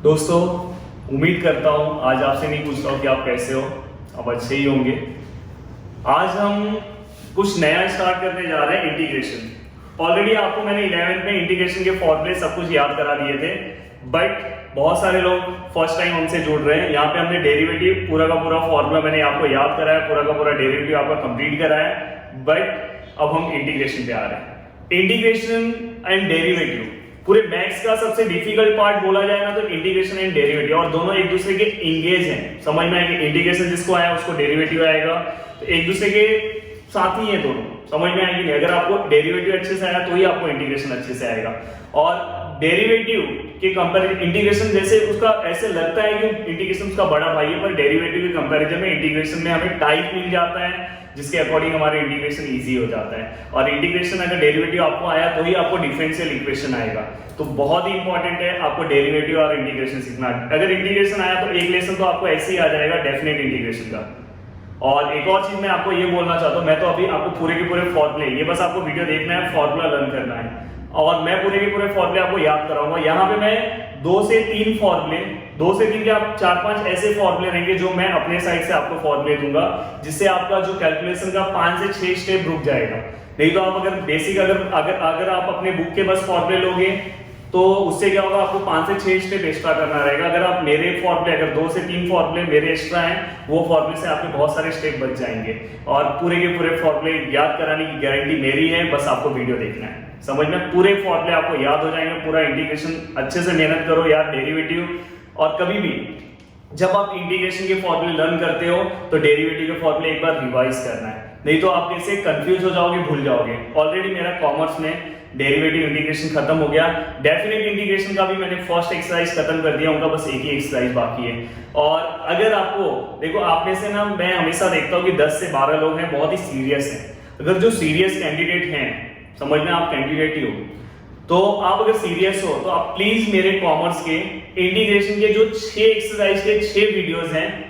दोस्तों, उम्मीद करता हूँ आज आपसे नहीं पूछता हूँ कि आप कैसे हो, आप अच्छे ही होंगे। आज हम कुछ नया स्टार्ट करने जा रहे हैं, इंटीग्रेशन। ऑलरेडी आपको मैंने 11th में इंटीग्रेशन के फॉर्मूले सब कुछ याद करा दिए थे, बट बहुत सारे लोग फर्स्ट टाइम हमसे जुड़ रहे हैं। यहाँ पे हमने डेरिवेटिव पूरा का पूरा फॉर्मूला मैंने आपको याद कराया, पूरा का पूरा डेरिवेटिव आपका कंप्लीट कराया, बट अब हम इंटीग्रेशन पे आ रहे हैं। इंटीग्रेशन एंड डेरिवेटिव पूरे मैथ्स का सबसे डिफिकल्ट पार्ट बोला जाए ना तो इंटीग्रेशन एंड डेरिवेटिव, और दोनों एक दूसरे के इंगेज हैं। समझ में आएगा, इंटीग्रेशन जिसको आया उसको डेरिवेटिव आएगा, तो एक दूसरे के साथ ही है दोनों। समझ में आएगी नहीं, अगर आपको डेरिवेटिव अच्छे से आया तो ही आपको इंटीग्रेशन अच्छे से आएगा। और डेरिवेटिव के कंपैरिजन इंटीग्रेशन जैसे उसका ऐसे लगता है कि इंटीग्रेशन उसका बड़ा भाई है, पर डेरिवेटिव के कंपैरिजन में इंटीग्रेशन में हमें टाइप मिल जाता है जिसके अकॉर्डिंग हमारे इंटीग्रेशन इजी हो जाता है। और इंटीग्रेशन अगर डेरिवेटिव आपको आया तो ही आपको डिफरेंशियल इक्वेशन आएगा। तो बहुत ही इंपॉर्टेंट है आपको डेरिवेटिव और इंटीग्रेशन सीखना। अगर इंटीग्रेशन आया तो एक लेसन तो आपको ऐसे ही आ जाएगा, डेफिनेट इंटीग्रेशन का। और एक और चीज मैं आपको ये बोलना चाहता हूँ, मैं तो अभी आपको पूरे के पूरे फॉर्मूले, ये बस आपको वीडियो देखना है, फॉर्मूला लर्न करना है, और मैं पूरे के पूरे फॉर्मूले आपको याद कराऊंगा। यहाँ पे मैं 2 से 3 फॉर्मूले, 2 से 3 के आप 4-5 ऐसे फॉर्मूले रहेंगे जो मैं अपने साइड से आपको फॉर्मूले दूंगा, जिससे आपका जो कैलकुलेशन का 5 से 6 स्टेप रुक जाएगा। नहीं तो आप अगर बेसिक अगर आप अपने बुक के बस फॉर्मूले लोगे तो उससे क्या होगा, आपको 5 से 6 स्टेप एक्स्ट्रा करना रहेगा। अगर आप मेरे फॉर्मूले, अगर 2 से 3 फॉर्मूले मेरे एक्स्ट्रा हैं, वो फॉर्मूले से आपके बहुत सारे स्टेप बच जाएंगे। और पूरे के पूरे फॉर्मूले याद कराने की गारंटी मेरी है, बस आपको वीडियो देखना है। समझ में, पूरे फॉर्मूले आपको याद हो जाएंगे। पूरा इंटीग्रेशन अच्छे से मेहनत करो यार, डेरिवेटिव। और कभी भी जब आप इंटीग्रेशन के फॉर्मूले लर्न करते हो तो डेरिवेटिव के फॉर्मूले एक बार रिवाइज करना है, नहीं तो आप कैसे कंफ्यूज हो जाओगे, भूल जाओगे। ऑलरेडी मेरा कॉमर्स में डेरिवेटिव इंटीग्रेशन खत्म हो गया, डेफिनेट इंटीग्रेशन का भी मैंने फर्स्ट एक्सरसाइज खत्म कर दिया, उनका बस एक ही एक्सरसाइज बाकी है। और अगर आपको देखो, आप में से ना मैं हमेशा देखता हूँ कि 10 से 12 लोग हैं बहुत ही सीरियस हैं। अगर जो सीरियस कैंडिडेट हैं, समझ में आप कैंडिडेट ही हो, तो आप अगर सीरियस हो तो आप प्लीज मेरे कॉमर्स के इंटीग्रेशन के जो 6 एक्सरसाइज के 6 वीडियोस हैं,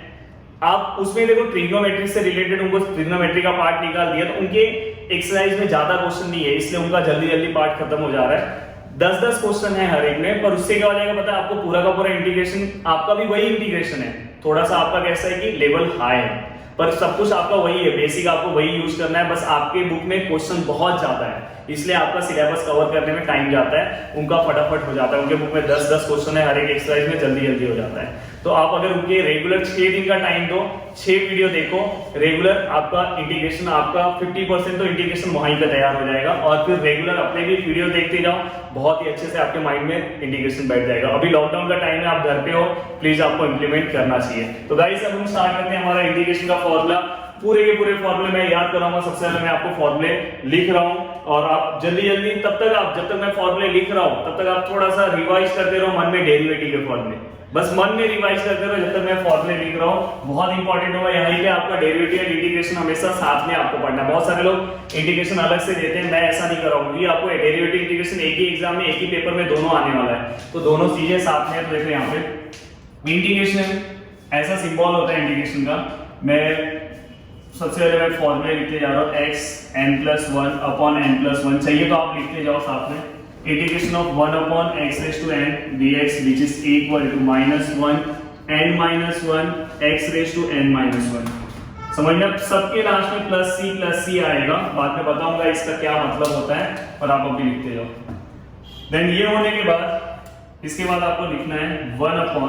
आप उसमें देखो ट्रिग्नोमेट्री से रिलेटेड उनको ट्रिग्नोमेट्री का पार्ट निकाल दिया, तो उनके एक्सरसाइज में ज्यादा क्वेश्चन नहीं है, इसलिए उनका जल्दी जल्दी पार्ट खत्म हो जा रहा है। 10-10 क्वेश्चन है हर एक में, पर उससे क्या हो जाएगा पता है आपको, पूरा का पूरा इंटीग्रेशन आपका भी वही इंटीग्रेशन है, थोड़ा सा आपका कैसा है कि लेवल हाई है, पर सब कुछ आपका वही है, बेसिक आपको वही यूज करना है। बस आपके बुक में क्वेश्चन बहुत ज्यादा है, इसलिए आपका सिलेबस कवर करने में टाइम जाता है, उनका फटाफट हो जाता है। उनके बुक में 10-10 क्वेश्चन है, हर एक एक्सरसाइज में जल्दी जल्दी हो जाता है। तो आप अगर उनके रेगुलर 6 दिन का टाइम दो, 6 वीडियो देखो रेगुलर, आपका इंटीग्रेशन आपका 50% तो इंटीग्रेशन वहीं पे तैयार हो जाएगा। और फिर रेगुलर अपने भी वीडियो देखते जाओ, बहुत ही अच्छे से आपके माइंड में इंटीग्रेशन बैठ जाएगा। अभी लॉकडाउन का टाइम है, आप घर पे हो, प्लीज आपको इंप्लीमेंट करना चाहिए। तो गाइस अब हम स्टार्ट करते हैं हमारा इंटीग्रेशन का फॉर्मूला। पूरे के पूरे फॉर्मूले मैं याद कराऊंगा। सबसे पहले मैं आपको फॉर्मूले लिख रहा हूं, और आप जल्दी जल्दी तब तक आप, जब तक मैं फॉर्मूले लिख रहा हूं तब तक आप थोड़ा सा रिवाइज करते रहो मन में डेरिवेटिव के फॉर्मूले, बस मन में रिवाइज करते रहो जब तक मैं फॉर्मूले लिख रहा हूं। बहुत इंपॉर्टेंट होगा यहीं पे आपका डेरिवेटिव एंड इंटीग्रेशन हमेशा साथ में आपको पढ़ना है। बहुत सारे लोग इंटीग्रेशन अलग से देते हैं, मैं ऐसा नहीं कर रहा हूं। ये आपको डेरिवेटिव इंटीग्रेशन एक ही एग्जाम में, एक ही पेपर में दोनों आने वाला है, तो दोनों चीजें साथ में। देखो यहाँ पे इंटीग्रेशन ऐसा सिंबल होता है इंटीग्रेशन का। मैं सबसे पहले मैं फॉर्मूले लिखते जा रहा हूँ, x n+1 अपॉन n+1, चाहिए तो आप लिखते जाओ साथ में। Integration of 1 upon x raise to n dx which is equal to -1 n-1 x raise to n-1। समझना, सबके लास्ट में प्लस सी आएगा, बाद में बताऊंगा इसका क्या मतलब होता है, और आप अभी लिखते जाओ। देन ये होने के बाद इसके बाद आपको लिखना है 1 upon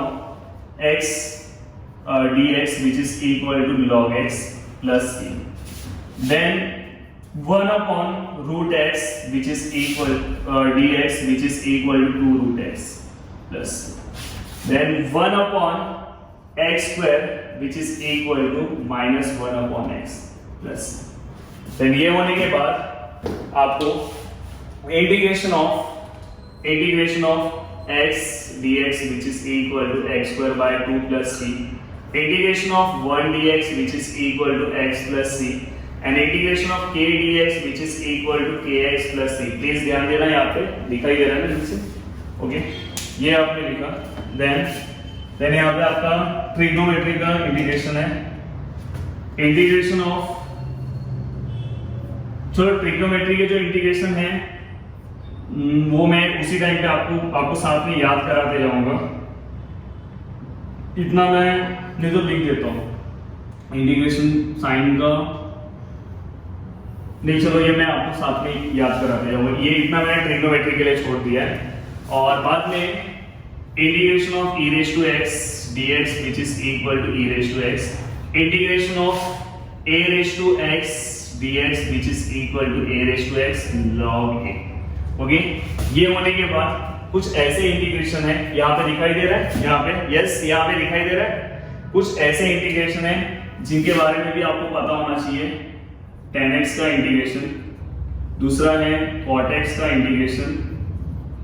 x dx which is equal to log x plus c, then 1 upon root x which is equal dx which is equal to 2 root x plus c, then 1 upon x square which is equal to -1 upon x plus c. then ये होने के बाद आपको integration of x dx which is equal to x square by 2 plus c, integration of 1 dx which is equal to x plus c, and integration of k dx which is equal to kx plus c। Please ध्यान देना, यहाँ पे दिखाई दे रहा है ना नीचे, okay, ये आपने लिखा। देन यहाँ पे आपका ट्रिग्नोमेट्री का इंटीग्रेशन है। इंटीग्रेशन ऑफ, चलो ट्रिग्नोमेट्री के जो इंटीग्रेशन है वो मैं उसी टाइम पे आपको साथ में याद कराते जाऊंगा। इतना मैं नहीं तो लिख देता हूँ इंटीग्रेशन साइन का, नहीं चलो ये मैं आपको साथ में याद कराते जाऊंगा। ये इतना मैंने ट्रिग्नोमेट्री के लिए छोड़ दिया है। और बाद में integration of e raise to x dx which is equal to e raise to x, integration of a raise to x dx which is equal to a raise to x log a। Okay, ये होने के बाद कुछ ऐसे integration है, यहाँ पे दिखाई दे रहा है, यहाँ पे यस यहाँ पे दिखाई दे रहा है, कुछ ऐसे इंटीग्रेशन है जिनके बारे में भी आपको पता होना चाहिए। tan x का इंटीग्रेशन, दूसरा है cot x का इंटीग्रेशन,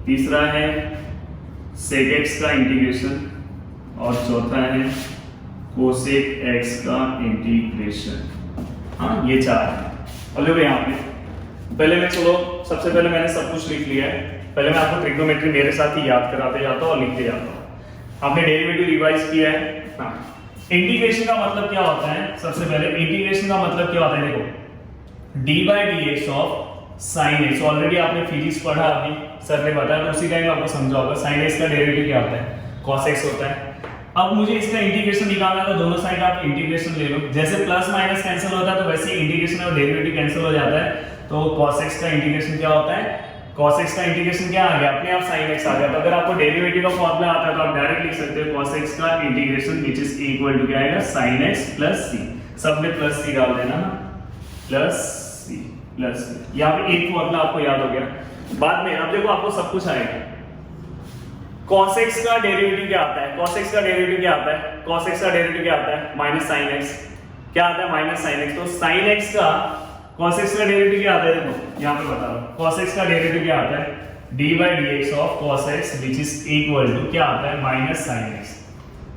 तीसरा है sec x का इंटीग्रेशन और चौथा है cosec x का इंटीग्रेशन। हाँ ये चार है। और देखो यहाँ पे पहले मैं चलो सबसे पहले मैंने सब कुछ लिख लिया है, पहले मैं आपको ट्रिग्नोमेट्री मेरे साथ ही याद कराते जाता हूँ और लिखते जाता हूँ। आपने डेरिवेटिव रिवाइज किया है। हाँ, इंटीग्रेशन का मतलब क्या होता है, सबसे पहले इंटीग्रेशन का मतलब क्या होता है, देखो D by D x of sine x, already आपने फिजिक्स पढ़ा, अभी सर ने बताया तो उसी टाइम आपको समझा होगा। साइन एक्स का डेरिवेटिव क्या होता है, cos x होता है। अब मुझे इसका इंटीग्रेशन निकालना है तो दोनों साइड आप इंटीग्रेशन ले लो, जैसे प्लस माइनस कैंसिल होता है तो वैसे ही इंटीग्रेशन और डेरिवेटिव कैंसिल हो जाता है। तो cos x का इंटीग्रेशन क्या होता है, cos x का इंटीग्रेशन क्या आ गया, अपने आप sin x आ गया। तो अगर आपको डेरिवेटिव का फॉर्मूला आता है तो आप डायरेक्ट लिख सकते हो cos x का integration which is equal to क्या आएगा, sin x प्लस c, सब में प्लस c डाल देना ना, प्लस c प्लस c। यहाँ पे एक फॉर्मूला आपको याद हो गया। बाद में अब देखो आपको सब कुछ आएगा। cos x का डेरिवेटिव क्या आता है, cos x का डेरिवेटिव क्या आता है, cos x का डेरिवेटिव क्या आता है, माइनस sin x, क्या आता है माइनस sin x। तो sin x का cos x का डेरिवेटिव क्या आता है, देखो यहाँ पे बता रहा हूँ, cos x का डेरिवेटिव क्या आता है, d by dx of cos x which is equal to क्या आता है, माइनस sin x।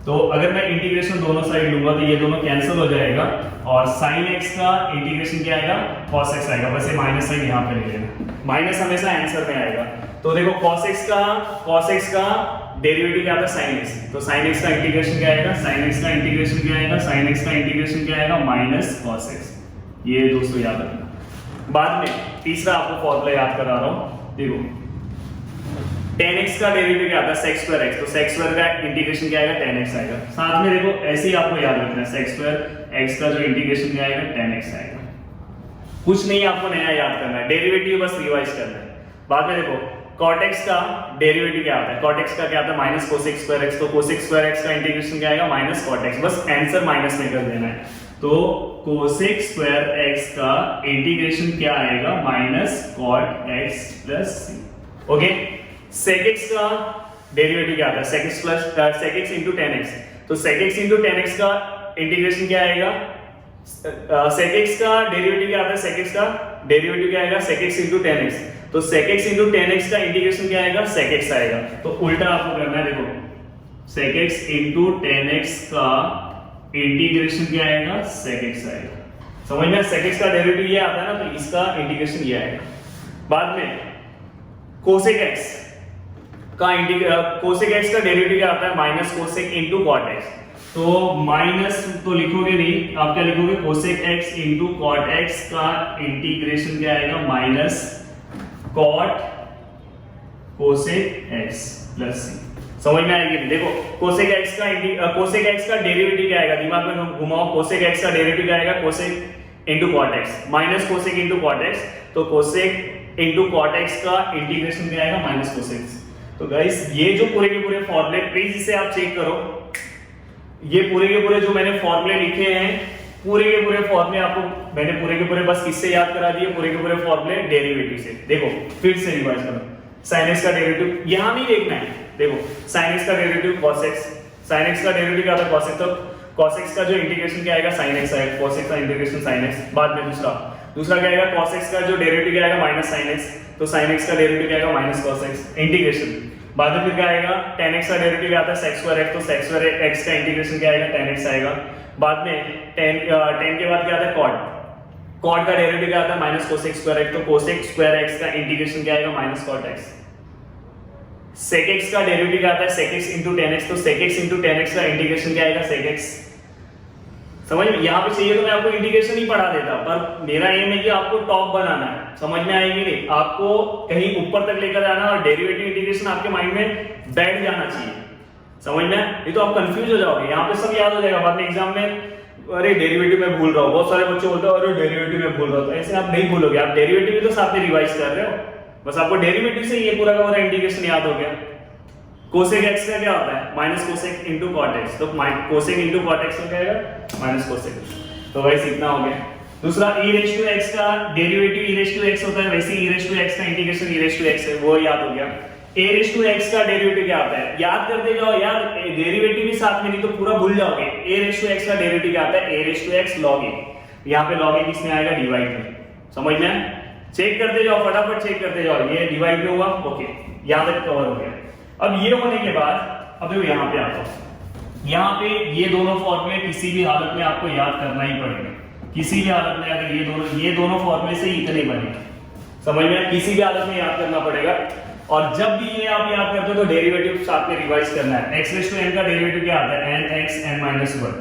तो अगर मैं इंटीग्रेशन दोनों साइड लूंगा तो ये दोनों कैंसिल हो जाएगा और sin x का इंटीग्रेशन क्या आएगा, cos x आएगा। बस ये माइनस साइन यहाँ पे ले लेना, माइनस हमेशा आंसर में आएगा। तो देखो cos x का डेरिवेटिव क्या आता है, sin x, तो sin x का इंटीग्रेशन क्या आएगा, sin x का इंटीग्रेशन क्या आएगा, sin x का इंटीग्रेशन क्या आएगा, माइनस cos x। ये दोस्तों याद रखना। बाद में तीसरा आपको फॉर्मूला याद करा रहा हूं, देखो tan x का डेरिवेटिव क्या आता है, sec स्क्वायर x, तो sec स्क्वायर का इंटीग्रेशन क्या आएगा, tan x आएगा। साथ में देखो ऐसे ही आपको याद रखना है, sec स्क्वायर x का जो इंटीग्रेशन क्या आएगा, tan x आएगा। कुछ नहीं आपको नया याद करना है, डेरिवेटिव बस रिवाइज करना है। बाद में देखो cot x का डेरिवेटिव क्या आता है, cot x का क्या आता है, माइनस cosec स्क्वायर x, तो cosec स्क्वायर x का इंटीग्रेशन क्या आएगा, माइनस cot x। बस आंसर माइनस में कर देना है। तो cosec स्क्वायर x का इंटीग्रेशन क्या आएगा, minus cot x plus c। Okay, sec x का डेरिवेटिव क्या आता है, sec x plus sec x into tan x, तो sec x into tan x का इंटीग्रेशन क्या आएगा, sec x का डेरिवेटिव क्या आता है, sec x का डेरिवेटिव क्या आएगा, sec x into tan x, तो sec x into tan x का इंटीग्रेशन क्या आएगा, sec x आएगा। तो उल्टा आपको करना है, देखो sec x into tan x का इंटीग्रेशन क्या आएगा, sec x आएगा। समझ में, sec x का डेरिवेटिव ये आता है ना, तो इसका इंटीग्रेशन ये आएगा। बाद में cosec x का डेरिवेटिव क्या आता है, minus cosec into cot x, तो माइनस तो लिखोगे नहीं, आप क्या लिखोगे, cosec x into cot x का इंटीग्रेशन क्या आएगा, minus cot cosec x plus c। समझ में आएगी, देखो cosec x का डेरिवेटिव क्या आएगा, दिमाग में घुमाओ, cosec x का डेरिवेटिव क्या आएगा, cosec into cot x, minus cosec into cot x, तो cosec into cot x का इंटीग्रेशन क्या आएगा, माइनस cosec। तो गाइस ये जो पूरे के पूरे फॉर्मूले, प्लीज इसे आप चेक करो, ये पूरे के पूरे जो मैंने फॉर्मूले लिखे हैं, पूरे के पूरे फॉर्मूले आपको मैंने पूरे के पूरे बस किससे याद करा दिए, पूरे के पूरे फॉर्मूले डेरिवेटिव से। देखो फिर से रिवाइज करो, sin x का डेरिवेटिव यहां नहीं देखना है, देखो sin x का derivative cos x, sin x का डेरिवेटिव क्या आता है, cos x, तो cos x का जो इंटीग्रेशन क्या आएगा, sin x आएगा, cos x का इंटीग्रेशन sin x। बाद में दूसरा क्या आएगा, cos x का जो डेरिवेटिव क्या आएगा, माइनस sin x, तो sin x का डेरिवेटिव क्या आएगा, माइनस cos x इंटीग्रेशन। बाद में फिर क्या आएगा, tan x का डेरिवेटिव क्या आता है, sec स्क्वायर x, तो sec स्क्वायर x का इंटीग्रेशन क्या आएगा, tan x आएगा। बाद में tan के बाद क्या आता है, cot का डेरिवेटिव क्या आता है, माइनस cosec स्क्वायर x, तो cosec स्क्वायर x का इंटीग्रेशन क्या आएगा, minus cot x। sec x का डेरिवेटिव क्या आता है, sec x into tan x, तो sec x into tan x का इंटीग्रेशन क्या आएगा, sec x। समझ में, यहाँ पे चाहिए तो मैं आपको इंटीग्रेशन ही पढ़ा देता, पर मेरा एम है कि आपको टॉप बनाना है। समझ में आएगी नहीं, आपको कहीं ऊपर तक लेकर जाना और डेरिवेटिव इंटीग्रेशन आपके माइंड में बैठ जाना चाहिए। समझ में? नहीं तो आप कंफ्यूज हो जाओगे। यहाँ पे सब याद हो जाएगा, बाद में एग्जाम में अरे डेरिवेटिव में भूल रहा हूँ, बहुत सारे बच्चे बोलते हैं अरे डेरिवेटिव में भूल रहा हूँ, तो ऐसे आप नहीं भूलोगे। आप डेरिवेटिव तो साथ में रिवाइज कर रहे हो, बस आपको डेरिवेटिव से ये पूरा का पूरा इंटीग्रेशन याद हो गया। कोसेक एक्स का क्या होता है? Minus cosec into cot x, तो कोसेक इंटू कॉट एक्स का क्या आएगा? Minus cosec. तो वैसे इतना हो गया। दूसरा e रेज टू x का derivative e raise to x होता है, वैसे e रेज टू x का integration e raise to x है, वो याद हो गया। a रेज टू x का डेरिवेटिव क्या आता है? याद करते जाओ यार, डेरिवेटिव भी साथ में, नहीं तो पूरा भूल जाओगे। a रेज टू x का डेरिवेटिव क्या आता है? a raise to x log a। यहाँ पे log a किसमें आएगा? डिवाइड में। समझ में? चेक करते जाओ, फटाफट चेक करते जाओ। ये डिवाइड में हुआ, ओके, यहाँ तक कवर हो गया। अब ये होने के बाद अब देखो यहाँ पे आता हूँ। यहाँ पे ये दोनों फॉर्मूले किसी भी हालत में आपको याद करना ही पड़ेगा। किसी भी हालत में अगर ये दोनों फॉर्मूले से इतने बने, समझ में? किसी भी हालत में याद करना पड़ेगा। और जब भी ये आप याद करते हो तो डेरिवेटिव साथ में रिवाइज करना है। x रेज़ टू n का डेरिवेटिव क्या आता है? n(x) n-1।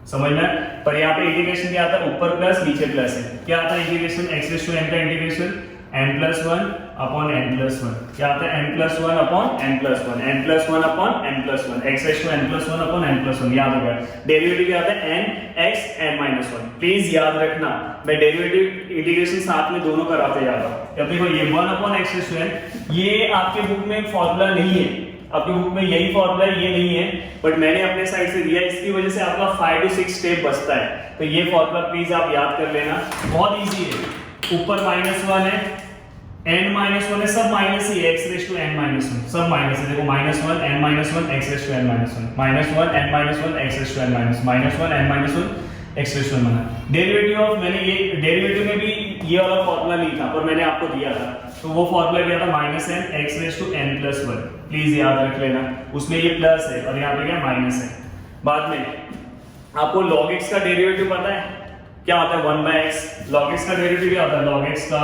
समझ में? पर यहाँ पे इंटीग्रेशन क्या आता है? ऊपर प्लस नीचे प्लस है। क्या आता है integration? x raise to n का इंटीग्रेशन n+1 अपॉन n+1। क्या आता है? n+1 upon n+1, n+1 upon n+1, x raise to n+1 upon n+1। याद हो गया। डेरिवेटिव क्या आता है? n(x) n-1। प्लीज याद रखना, मैं डेरिवेटिव इंटीग्रेशन साथ में दोनों कराते जा रहा हूं। अब देखो ये 1 upon x raise to n, ये आपके बुक में फॉर्मूला नहीं है, आपके बुक में यही फॉर्मूला ये नहीं है, बट मैंने अपने साइड से दिया, इसकी वजह से आपका 5 to 6 स्टेप बचता है। तो ये फॉर्मूला प्लीज आप याद कर लेना, बहुत इजी है। ऊपर -1 है, n-1 है, सब माइनस ही है, x रेज़ टू n-1 सब माइनस है। देखो -1 n-1 x raise to n-1, -1 n-1 x raise to n-1, -1 n-1 x raise to n-1। Derivative of, मैंने ये डेरिवेटिव में भी ये वाला फॉर्मूला नहीं था, पर मैंने आपको दिया था, तो वो फॉर्मूला क्या था? -n x raise to n+1। Please याद रख लेना, उसमें ये प्लस है और यहाँ पे क्या माइनस है। बाद में आपको log x का डेरिवेटिव पता है क्या होता है? 1/x। log x का डेरिवेटिव क्या होता है? log x का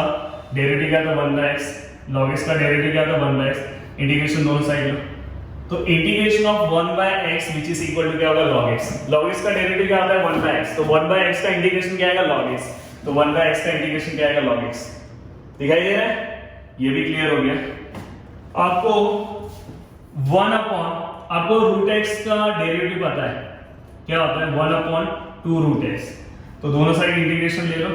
डेरिवेटिव क्या था? 1/x। log x का डेरिवेटिव क्या था? 1/x। इंटीग्रेशन दोनों साइड लो, तो integration of 1/x which is equal to क्या होगा? log x। log x का डेरिवेटिव क्या होता है? 1/x, तो 1/x का इंटीग्रेशन क्या आएगा? log x। तो 1/x का इंटीग्रेशन क्या आएगा? log x। दिखाई दे रहा है? ये भी क्लियर हो गया। आपको 1 अपॉन, आपको रूट x का डेरिवेटिव पता है क्या होता है? 1 अपॉन 2 रूट x। तो दोनों साइड इंटीग्रेशन ले लो,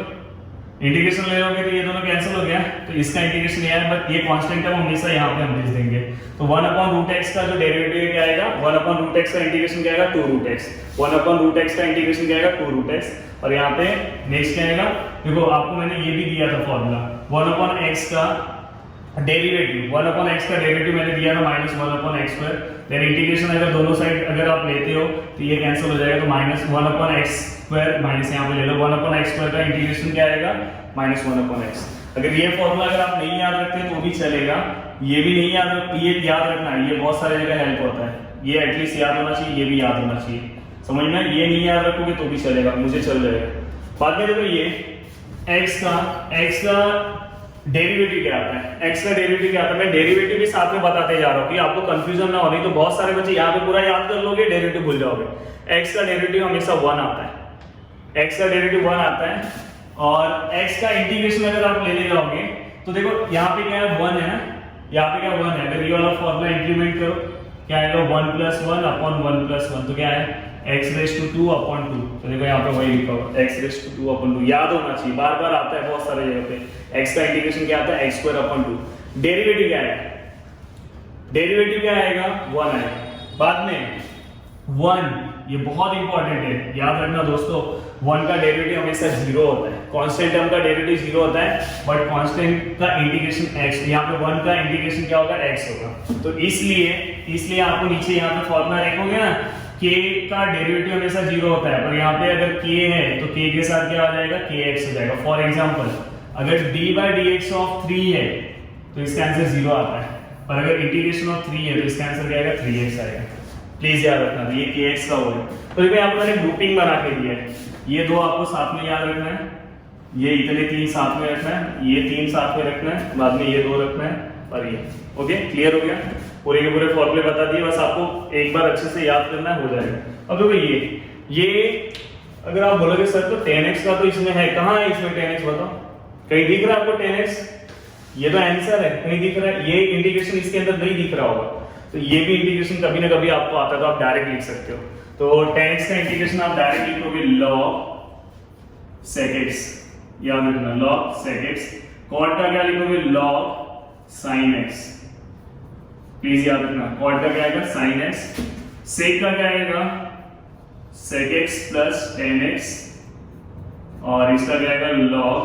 इंटीग्रेशन ले लोगे तो ये दोनों कैंसिल हो गया, तो इसका इंटीग्रेशन ये है, बट ये कांस्टेंट है, वो हमेशा यहाँ पे हम भेज देंगे। तो 1 अपॉन रूट x का जो डेरिवेटिव क्या आएगा? 1 अपॉन रूट x का इंटीग्रेशन क्या आएगा? 2 root x। 1 upon root x का इंटीग्रेशन क्या आएगा? 2 रूट x। और यहाँ पे नेक्स्ट क्या आएगा? देखो आपको मैंने ये भी दिया था फॉर्मूला, 1 अपॉन x का डेरिवेटिव, 1 अपॉन x का डेरिवेटिव मैंने दिया था -1 upon x square. Then integration अगर दोनों साइड अगर आप लेते हो तो ये कैंसिल हो जाएगा, तो -1 अपॉन x स्क्वायर माइनस यहाँ पे ले लो 1 अपॉन x स्क्वायर का इंटीग्रेशन क्या आएगा? -1 अपॉन x। अगर ये फॉर्मूला अगर आप नहीं याद रखते तो भी चलेगा, ये भी नहीं याद रख, ये याद रखना है, ये बहुत सारे जगह हेल्प होता है, ये एटलीस्ट याद होना चाहिए, ये भी याद होना चाहिए। समझ में? ये नहीं याद रखोगे तो भी चलेगा, मुझे चल जाएगा। बाद में देखो ये x का डेरिवेटिव क्या आता है? x का डेरिवेटिव क्या आता है? मैं डेरिवेटिव भी साथ में बताते जा रहा हूँ कि आपको कंफ्यूजन ना हो, नहीं तो बहुत सारे बच्चे यहाँ पे पूरा याद कर लोगे, डेरिवेटिव भूल जाओगे। x का डेरिवेटिव हमेशा 1 आता है, x का डेरिवेटिव 1 आता है, और x का इंटीग्रेशन अगर आप लेने जाओगे तो देखो यहाँ पे क्या है? 1 है ना, यहाँ पे क्या 1 है, अगर ये वाला फॉर्मूला इंप्लीमेंट करो क्या आएगा? 1 + 1 अपॉन 1 + 1, तो क्या है? x raise to 2 upon 2। तो देखो यहाँ पे वही लिखा हुआ x रेज़ टू 2 अपॉन 2, याद होना चाहिए, बार बार आता है बहुत सारे जगह पे। x का इंटीग्रेशन क्या आता है? x square upon 2। डेरिवेटिव क्या है? डेरिवेटिव क्या आएगा? 1 आएगा। बाद में 1, ये बहुत इंपॉर्टेंट है, याद रखना दोस्तों, 1 का डेरिवेटिव हमेशा 0 होता है, कांस्टेंट टर्म का डेरिवेटिव 0 होता है, बट कांस्टेंट का इंटीग्रेशन x, यहाँ पे 1 का इंटीग्रेशन क्या होगा? x होगा। तो इसलिए आपको नीचे यहाँ पे फॉर्मूला देखोगे ना, k का डेरिवेटिव हमेशा 0 होता है, पर यहाँ पे अगर k है तो k के साथ क्या आ जाएगा? kx हो जाएगा। फॉर एग्जांपल अगर d/dx ऑफ 3 है तो इसका आंसर 0 आता है, पर अगर इंटीग्रेशन ऑफ 3 है तो इसका आंसर क्या आएगा? 3x आएगा। प्लीज याद रखना, ये kx का हो है। तो देखो यहाँ पर मैंने ग्रुपिंग बना के दिया है, ये दो आपको साथ में याद रखना है, ये इतने 3 साथ में रखना है, ये 3 साथ में रखना है, बाद में ये 2 रखना है, और ये। ओके, क्लियर हो गया? पूरे के पूरे फॉर्मूले बता दिए, बस आपको एक बार अच्छे से याद करना है, हो जाएगा। अब देखो ये अगर आप बोलोगे सर तो 10x का तो इसमें है, कहाँ है इसमें 10x? बताओ, कहीं दिख रहा है आपको 10x? ये तो आंसर है, कहीं दिख रहा है? ये इंटीग्रेशन इसके अंदर नहीं दिख रहा होगा, तो ये भी इंटीग्रेशन कभी ना कभी आपको आता है तो आप डायरेक्ट लिख सकते हो। तो tan x का इंटीग्रेशन आप डायरेक्ट लिखोगे log sec x, याद रखना log sec x। cot का क्या लिखोगे log sin x, प्लीज याद रखना cot का क्या आएगा sin x। sec का क्या आएगा sec x plus tan x, और इसका क्या आएगा log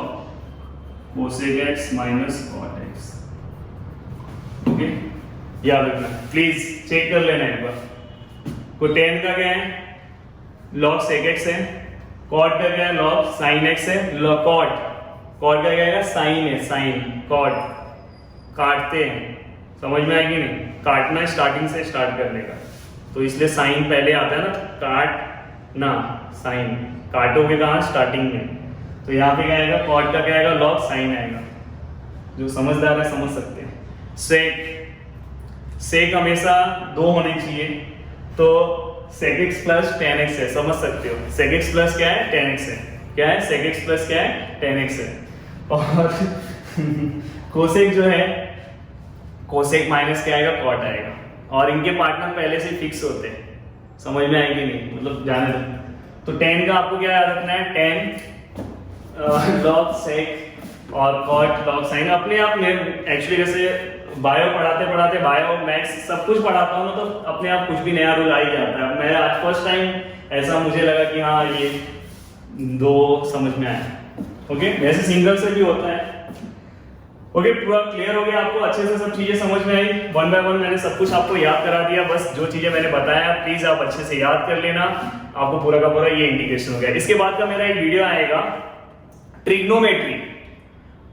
cosec x minus cot x। Okay, याद रखना, प्लीज चेक कर लेना एक बार। को tan का क्या है log sec x है, cot का क्या है log sin x है, cot का क्या है sin है, sin cot काटते हैं, समझ में आएगी नहीं, काटना स्टार्टिंग से स्टार्ट करने का, तो इसलिए साइन पहले आता है ना, काट ना साइन, काटोगे कहाँ स्टार्टिंग में, तो यहाँ पे क्या आएगा cot का क्या आएगा log sin आएगा, जो समझदार है समझ सकते हैं। sec हमेशा 2 होने चाहिए, तो sec x plus tan x है, समझ सकते हो sec x प्लस क्या है tan x है, क्या है sec x प्लस क्या है tan x है। और cosec जो है cosec माइनस क्या आएगा cot आएगा, और इनके पार्टनर पहले से फिक्स होते हैं, समझ में आएगी नहीं, मतलब जाने दो। तो tan का आपको क्या याद रखना है, tan log sec और cot log sin। अपने आप में एक्चुअली जैसे बायो पढ़ाते बायो मैथ्स सब कुछ पढ़ाता हूँ ना, तो अपने आप कुछ भी नया रूल आ ही जाता है। मैं आज फर्स्ट टाइम ऐसा मुझे लगा कि हाँ ये 2 समझ में आया। ओके, वैसे सिंगल से भी होता है। ओके, पूरा क्लियर हो गया आपको, अच्छे से सब चीजें समझ में आई। 1 बाय 1 मैंने सब कुछ आपको याद करा दिया, बस जो चीजें मैंने बताया प्लीज आप अच्छे से याद कर लेना, आपको पूरा का पूरा ये इंटीग्रेशन हो गया। इसके बाद का मेरा एक वीडियो आएगा ट्रिग्नोमेट्री।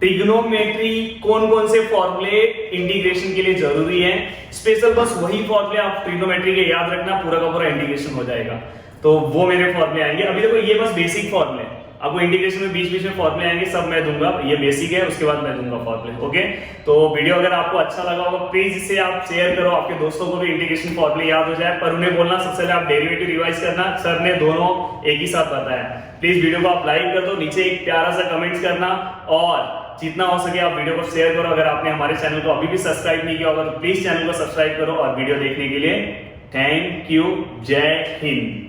ट्रिग्नोमेट्री कौन कौन से फॉर्मूले इंटीग्रेशन के लिए जरूरी है, स्पेशल बस वही फॉर्मूले आप ट्रिग्नोमेट्री के याद रखना, पूरा का पूरा इंटीग्रेशन हो जाएगा। तो वो मेरे फॉर्मूले आएंगे। अभी देखो ये बस बेसिक फॉर्मूले, आपको इंटीग्रेशन में बीच बीच में फॉर्मूले आएंगे, सब मैं दूंगा, ये बेसिक है, उसके बाद मैं दूंगा फॉर्मूले। ओके, तो वीडियो अगर आपको अच्छा लगा होगा प्लीज इसे आप शेयर करो, आपके दोस्तों को भी इंटीग्रेशन फॉर्मूले याद हो जाए, पर उन्हें बोलना सबसे पहले आप डेरिवेटिव रिवाइज करना, सर ने दोनों एक ही साथ बताया। प्लीज वीडियो को आप लाइक कर दो, नीचे एक प्यारा सा कमेंट्स करना, और जितना हो सके आप वीडियो को शेयर करो। अगर आपने हमारे चैनल को अभी भी सब्सक्राइब नहीं किया होगा तो प्लीज चैनल को सब्सक्राइब करो, और वीडियो देखने के लिए थैंक यू, जय हिंद।